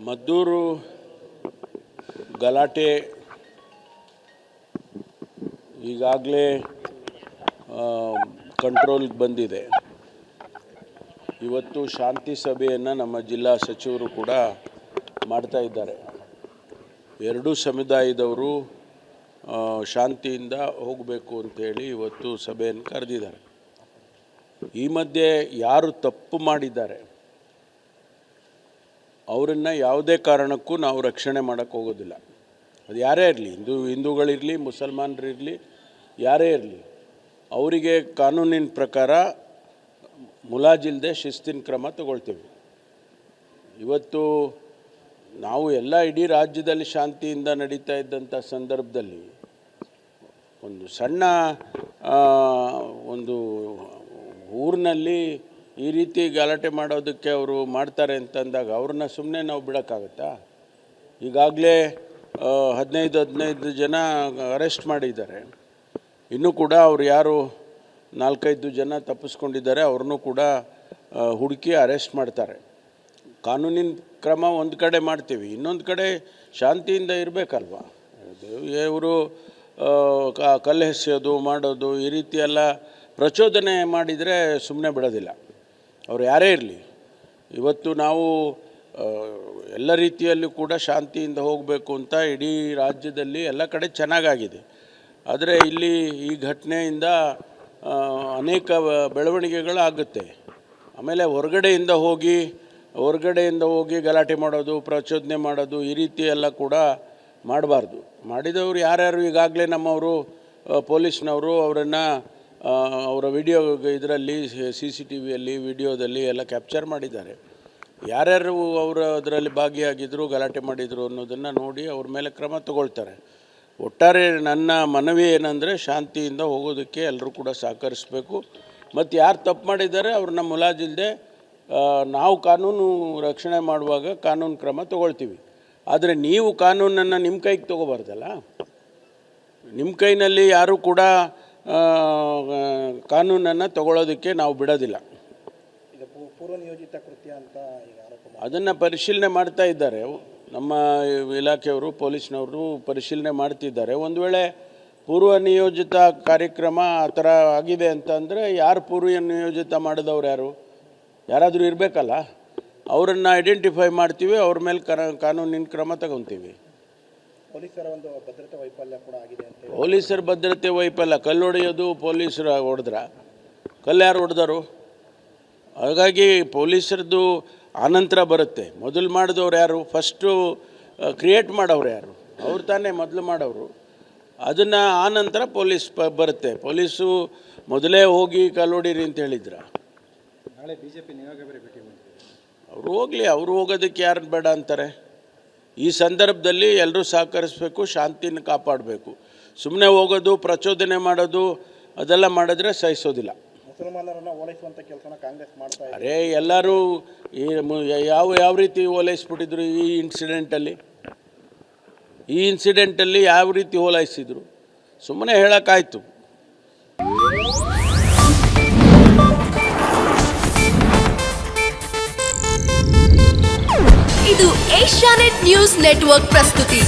ಮದ್ದೂರು ಗಲಾಟೆ ಈಗಾಗಲೇ ಕಂಟ್ರೋಲ್ಗೆ ಬಂದಿದೆ. ಇವತ್ತು ಶಾಂತಿ ಸಭೆಯನ್ನು ನಮ್ಮ ಜಿಲ್ಲಾ ಸಚಿವರು ಕೂಡ ಮಾಡ್ತಾ ಇದ್ದಾರೆ. ಎರಡೂ ಸಮುದಾಯದವರು ಶಾಂತಿಯಿಂದ ಹೋಗಬೇಕು ಅಂತೇಳಿ ಇವತ್ತು ಸಭೆಯನ್ನು ಕರೆದಿದ್ದಾರೆ. ಈ ಮಧ್ಯೆ ಯಾರು ತಪ್ಪು ಮಾಡಿದ್ದಾರೆ ಅವರನ್ನು ಯಾವುದೇ ಕಾರಣಕ್ಕೂ ನಾವು ರಕ್ಷಣೆ ಮಾಡೋಕ್ಕೆ ಹೋಗೋದಿಲ್ಲ. ಅದು ಯಾರೇ ಇರಲಿ, ಹಿಂದೂಗಳಿರಲಿ, ಮುಸಲ್ಮಾನರಿರಲಿ, ಯಾರೇ ಇರಲಿ, ಅವರಿಗೆ ಕಾನೂನಿನ ಪ್ರಕಾರ ಮುಲಾಜಿಲ್ಲದೆ ಶಿಸ್ತಿನ ಕ್ರಮ ತಗೊಳ್ತೀವಿ. ಇವತ್ತು ನಾವು ಎಲ್ಲ ಇಡೀ ರಾಜ್ಯದಲ್ಲಿ ಶಾಂತಿಯಿಂದ ನಡೀತಾ ಇದ್ದಂಥ ಸಂದರ್ಭದಲ್ಲಿ ಒಂದು ಸಣ್ಣ ಒಂದು ಊರಿನಲ್ಲಿ ಈ ರೀತಿ ಗಲಾಟೆ ಮಾಡೋದಕ್ಕೆ ಅವರು ಮಾಡ್ತಾರೆ ಅಂತಂದಾಗ ಅವ್ರನ್ನ ಸುಮ್ಮನೆ ನಾವು ಬಿಡೋಕ್ಕಾಗತ್ತಾ? ಈಗಾಗಲೇ 15 ಜನ ಅರೆಸ್ಟ್ ಮಾಡಿದ್ದಾರೆ. ಇನ್ನೂ ಕೂಡ ಅವ್ರು ಯಾರು 4-5 ಜನ ತಪ್ಪಿಸ್ಕೊಂಡಿದ್ದಾರೆ, ಅವ್ರನ್ನೂ ಕೂಡ ಹುಡುಕಿ ಅರೆಸ್ಟ್ ಮಾಡ್ತಾರೆ. ಕಾನೂನಿನ ಕ್ರಮ ಒಂದು ಕಡೆ ಮಾಡ್ತೀವಿ, ಇನ್ನೊಂದು ಕಡೆ ಶಾಂತಿಯಿಂದ ಇರಬೇಕಲ್ವ. ಇವರು ಕಲ್ಲು ಎಸೆಯೋದು ಮಾಡೋದು ಈ ರೀತಿ ಎಲ್ಲ ಪ್ರಚೋದನೆ ಮಾಡಿದರೆ ಸುಮ್ಮನೆ ಬಿಡೋದಿಲ್ಲ, ಅವ್ರು ಯಾರೇ ಇರಲಿ. ಇವತ್ತು ನಾವು ಎಲ್ಲ ರೀತಿಯಲ್ಲೂ ಕೂಡ ಶಾಂತಿಯಿಂದ ಹೋಗಬೇಕು ಅಂತ ಇಡೀ ರಾಜ್ಯದಲ್ಲಿ ಎಲ್ಲ ಕಡೆ ಚೆನ್ನಾಗಾಗಿದೆ. ಆದರೆ ಇಲ್ಲಿ ಈ ಘಟನೆಯಿಂದ ಅನೇಕ ಬೆಳವಣಿಗೆಗಳಾಗುತ್ತೆ. ಆಮೇಲೆ ಹೊರಗಡೆಯಿಂದ ಹೋಗಿ ಗಲಾಟೆ ಮಾಡೋದು, ಪ್ರಚೋದನೆ ಮಾಡೋದು ಈ ರೀತಿ ಎಲ್ಲ ಕೂಡ ಮಾಡಬಾರ್ದು. ಮಾಡಿದವರು ಯಾರ್ಯಾರು ಈಗಾಗಲೇ ನಮ್ಮವರು ಪೊಲೀಸ್ನವರು ಅವರನ್ನು ಅವರ ವಿಡಿಯೋ ಇದರಲ್ಲಿ CCTVಯಲ್ಲಿ ವಿಡಿಯೋದಲ್ಲಿ ಎಲ್ಲ ಕ್ಯಾಪ್ಚರ್ ಮಾಡಿದ್ದಾರೆ. ಯಾರ್ಯಾರು ಅವರು ಅದರಲ್ಲಿ ಭಾಗಿಯಾಗಿದ್ದರು, ಗಲಾಟೆ ಮಾಡಿದರು ಅನ್ನೋದನ್ನು ನೋಡಿ ಅವ್ರ ಮೇಲೆ ಕ್ರಮ ತಗೊಳ್ತಾರೆ. ಒಟ್ಟಾರೆ ನನ್ನ ಮನವಿ ಏನಂದರೆ ಶಾಂತಿಯಿಂದ ಹೋಗೋದಕ್ಕೆ ಎಲ್ಲರೂ ಕೂಡ ಸಹಕರಿಸಬೇಕು. ಮತ್ತು ಯಾರು ತಪ್ಪು ಮಾಡಿದ್ದಾರೆ ಅವ್ರನ್ನ ಮುಲಾಜಿಲ್ಲದೆ ನಾವು ಕಾನೂನು ರಕ್ಷಣೆ ಮಾಡುವಾಗ ಕಾನೂನು ಕ್ರಮ ತಗೊಳ್ತೀವಿ. ಆದರೆ ನೀವು ಕಾನೂನನ್ನು ನಿಮ್ಮ ಕೈಗೆ ತೊಗೋಬಾರ್ದಲ್ಲ. ನಿಮ್ಮ ಕೈನಲ್ಲಿ ಯಾರೂ ಕೂಡ ಕಾನೂನನ್ನು ತಗೊಳ್ಳೋದಕ್ಕೆ ನಾವು ಬಿಡೋದಿಲ್ಲ. ಪೂರ್ವನಿಯೋಜಿತ ಕೃತ್ಯ ಅಂತ ಅದನ್ನು ಪರಿಶೀಲನೆ ಮಾಡ್ತಾ ಇದ್ದಾರೆ. ನಮ್ಮ ಇಲಾಖೆಯವರು, ಪೊಲೀಸ್ನವರು ಪರಿಶೀಲನೆ ಮಾಡ್ತಿದ್ದಾರೆ. ಒಂದು ವೇಳೆ ಪೂರ್ವ ನಿಯೋಜಿತ ಕಾರ್ಯಕ್ರಮ ಆ ಥರ ಆಗಿದೆ ಅಂತಂದರೆ ಯಾರು ಪೂರ್ವ ನಿಯೋಜಿತ ಮಾಡಿದವ್ರು ಯಾರಾದರೂ ಇರಬೇಕಲ್ಲ, ಅವರನ್ನು ಐಡೆಂಟಿಫೈ ಮಾಡ್ತೀವಿ, ಅವ್ರ ಮೇಲೆ ಕಾನೂನಿನ ಕ್ರಮ ತಗೊತೀವಿ. ಪೊಲೀಸರ ಒಂದು ಭದ್ರತೆ ವೈಫಲ್ಯ ಕೂಡ ಆಗಿದೆ ಅಂತ. ಪೊಲೀಸರ ಭದ್ರತೆ ವೈಫಲ್ಯ, ಕಲ್ಲು ಹೊಡೆಯೋದು ಪೊಲೀಸರು ಹೊಡೆದ್ರ? ಕಲ್ಲು ಯಾರು ಹೊಡೆದರು? ಹಾಗಾಗಿ ಪೊಲೀಸರದ್ದು ಆನಂತರ ಬರುತ್ತೆ. ಮೊದಲು ಮಾಡಿದವ್ರು ಯಾರು? ಫಸ್ಟು ಕ್ರಿಯೇಟ್ ಮಾಡೋರು ಯಾರು? ಅವ್ರು ತಾನೇ ಮೊದಲು ಮಾಡೋರು. ಅದನ್ನು ಆನಂತರ ಪೊಲೀಸ್ ಬರುತ್ತೆ. ಪೊಲೀಸು ಮೊದಲೇ ಹೋಗಿ ಕಲ್ಲು ಹೊಡೀರಿ ಅಂತ ಹೇಳಿದ್ರ? ನಾಳೆ BJP ನಿಯೋಗ ಬೇರೆ ಭೇಟಿ ಮಾಡ್ತೀವಿ. ಅವರು ಹೋಗಲಿ, ಅವರು ಹೋಗೋದಕ್ಕೆ ಯಾರು ಬೇಡ ಅಂತಾರೆ? ಈ ಸಂದರ್ಭದಲ್ಲಿ ಎಲ್ಲರೂ ಸಹಕರಿಸಬೇಕು, ಶಾಂತಿನ ಕಾಪಾಡಬೇಕು. ಸುಮ್ಮನೆ ಹೋಗೋದು, ಪ್ರಚೋದನೆ ಮಾಡೋದು ಅದೆಲ್ಲ ಮಾಡಿದ್ರೆ ಸಹಿಸೋದಿಲ್ಲ. ಮುಸಲ್ಮಾನರನ್ನು ಓಲೈಸುವಂಥ ಕೆಲಸನ ಕಾಂಗ್ರೆಸ್ ಮಾಡ್ತಾ ಇದೆ. ಅರೆ ಎಲ್ಲರೂ ಯಾವ ರೀತಿ ಓಲೈಸ್ಬಿಟ್ಟಿದ್ರು ಈ ಇನ್ಸಿಡೆಂಟಲ್ಲಿ ಯಾವ ರೀತಿ ಓಲೈಸಿದ್ರು? ಸುಮ್ಮನೆ ಹೇಳೋಕ್ಕಾಯ್ತು. ಇದು ಏಷ್ಯಾನೆಟ್ ನ್ಯೂಸ್ ನೆಟ್ವರ್ಕ್ ಪ್ರಸ್ತುತಿ.